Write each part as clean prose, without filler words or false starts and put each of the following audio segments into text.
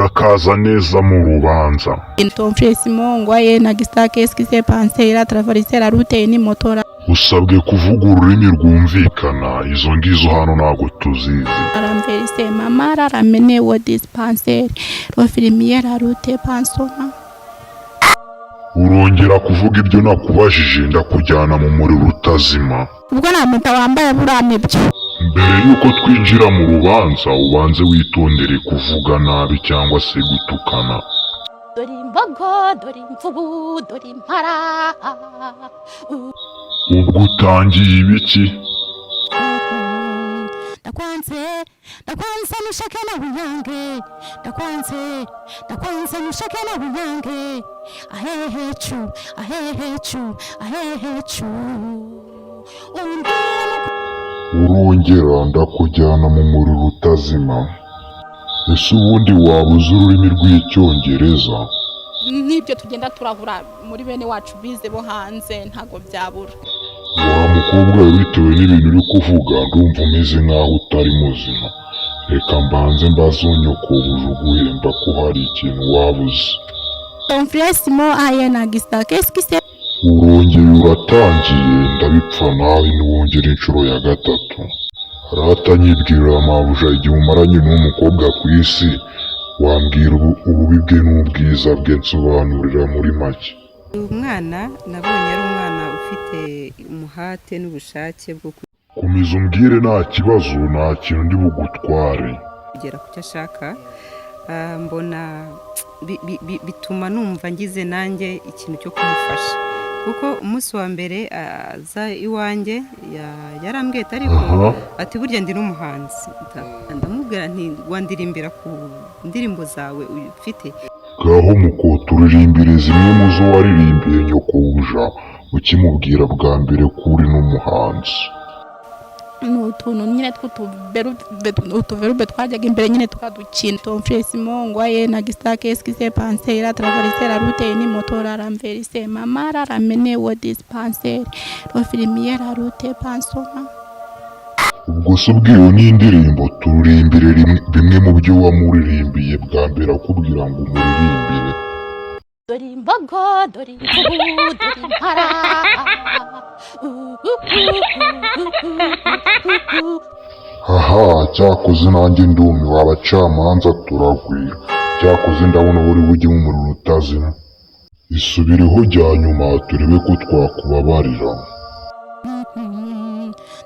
urakaza neza mu rubanza. Ton frère Simon Ngwaye Nagista qu'est-ce qui s'est passé? Il a traversé la route et ni moto là. Usabwe kuvuga ururimi rwumvikana, izo ngizo hano ntago tuzizi. Aramverise mama ramene au dispensaire. L'ofirimière la route pansona. Urongera kuvuga ibyo nakubajije ndakujyana mu muriro utazima. Ubwo nta muntu wambaye burane byo. Mbere yuko twinjira mu rubanza ubanze witondere kuvuga nabi cyangwa se gutukana. Dori imbogo, dori imvubu, dori impara. Ubwo utangiye ibiki? Ndakwanze nushake na buyange. Ndakwanze nushake na buyange. Ahehecu. Urongera ndakujyana mu muriro utazima. Ese ubundi waba uzi ururimi rw'icyongereza? Nibyo tugenda turahura muri bene wacu bize bo hanze ntago byabura. Wa mukobwa bitewe n'ibintu uri kuvuga ndumva umeze nk'aho utari muzima. Reka mbanze mbazonyoko bujuguhemba ko hari ikintu wabuze. Ton frère Simon Ngwaye Nagista qu'est-ce qui s'est? Urongeye uratangiye ndabipfa nawe niwongera inshuro ya gatatu. Ratanyibwira mabuja igihe umaranye n'umukobwa ku isi wambwira ububi bwe n'ubwiza bwe nsobanurira muri make. Umwana nabonye ari umwana ufite umuhate n'ubushake bwo komeza umbwire nta kibazo, nta kintu ndi bugutware. kugera ku cyo ashaka. Mbona bituma numva ngize nanjye ikintu cyo kumufasha, kuko umunsi wa mbere aza iwanjye yarambwiye ariko ati burya ndi n'umuhanzi. Ndamubwira nti wandirimbira ku ndirimbo zawe ufite. Gaho muko turirimbire zimwe mu zo waririmbiye nyokobuja ukimubwira bwa mbere kuri n'umuhanzi. N'utuntu nyine tw'utuverube twajyaga imbere nyine tukadukina. Ton frère Simon Ngwaye Nagista qu'est-ce qui s'est passé? Il a traversé la route et ni moto la renversé. Maman l'a ramené au dispensaire. L'ofirimière la route pansona. Ubwo se ubwiwe n'indirimbo turirimbire bimwe mu byo wamuririmbiye bwa mbere akubwira ngo umuririmbire. Dori imbogo, dori imvubu, dori impara. Haha, cyakoze nanjye ndumiwe abacamanza turagwira. Cyakoze ndabona uri bujye mu muriro utazima. Isubireho jya nyuma turebe ko twakubabarira.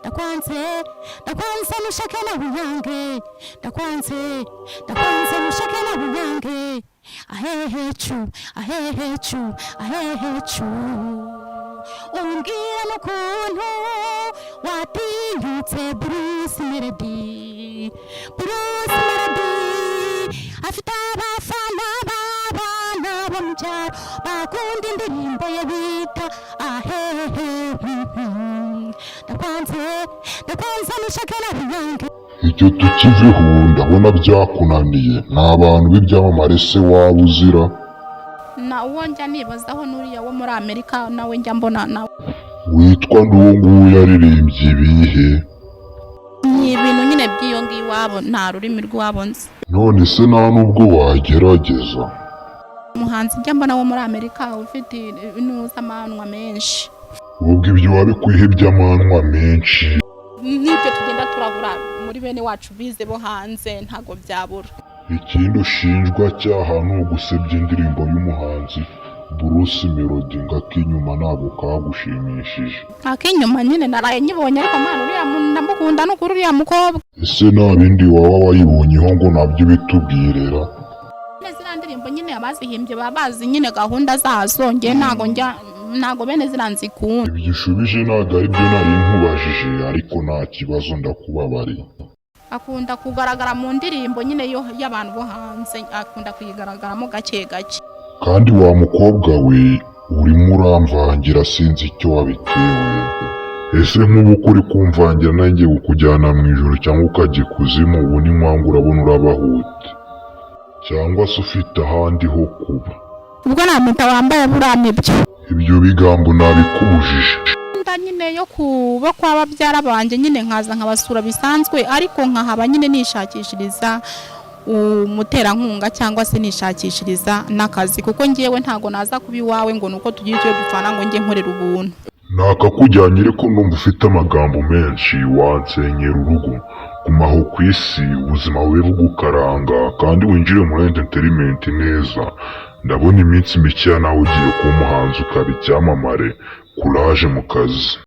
Ndakwanze nushake na buyange. Ndakwanze nushake na buyange. Ahehecu. Umbwira n'ukuntu watinyutse Bruce Melody. Afite abafana b'abana bo mu cyaro bakunda indirimbo ye bita Ndakwanze nushake na buyange. Icyo tukiveho ndabona byakunaniye. Ni abantu b'ibyamamare se waba uzira? Na uwo njya nibazaho n'uriya wo muri Amerika nawe njya mbona nawe. Witwa n'uwo nguwo yaririmbye ibihe? Ni ibintu nyine by'iyo ngiyo iwabo, nta rurimi rwabo nzi. None se nta nubwo wagerageza? Umuhanzi njya mbona wo muri Amerika ufite inuzamanwa menshi. Ubwo ibyo wabikwihe by'amanwa menshi? Nibyo tugenda turahura muri bene wacu bize bo hanze ntago byabura. Ikindi ushinjwa cyaha ni ugusebya indirimbo y'umuhanzi Bruce Melody ngo akinyuma ntabwo kagushimishije. Akinyuma nyine naraye nyibonye ariko mana uriya ndamukunda n'ukuri uriya mukobwa. Ese nta bindi waba wayibonyeho ngo nabyo bitubwirera? Ziriya ndirimbo nyine abazihimbye baba bazi nyine gahunda zazo, nge ntago bene ziranzikunda. Ibyo ushubije ntabwo ari byo nari nkubajije, ariko nta kibazo ndakubabariye. Akunda kugaragara mu ndirimbo nyine y'abantu bo hanze, akunda kuyigaragaramo gake gake. Kandi wa mukobwa we urimo uramvangira sinzi icyo wabitewe. Ese nk'ubu kuri kumvangira nanjye kukujyana mu ijoro cyangwa ukajya ikuzimu, ubu ni nkwanga urabona urabahute cyangwa se ufite ahandi ho kuba? Ubwo nta muntu wambaye burane byo. Ibyo bigambo nabikubujije. Nyine yo kuba kwa babyara banje nyine nkaza nkabasura bisanzwe, ariko nkahaba nyine nishakishiriza umuterankunga cyangwa se nishakishiriza n'akazi, kuko ngewe ntago naza kuba iwawe ngo nuko tugira icyo dupfana ngo njye nkorera ubuntu. nakakujyanye ariko numva ufite amagambo menshi wansenyera urugo. gumaho ku isi ubuzima bube bugukaranga kandi winjire muri entertainment neza. ndabona iminsi mikeya nawe ugiye kuba umuhanzi ukaba icyamamare. courage mu kazi.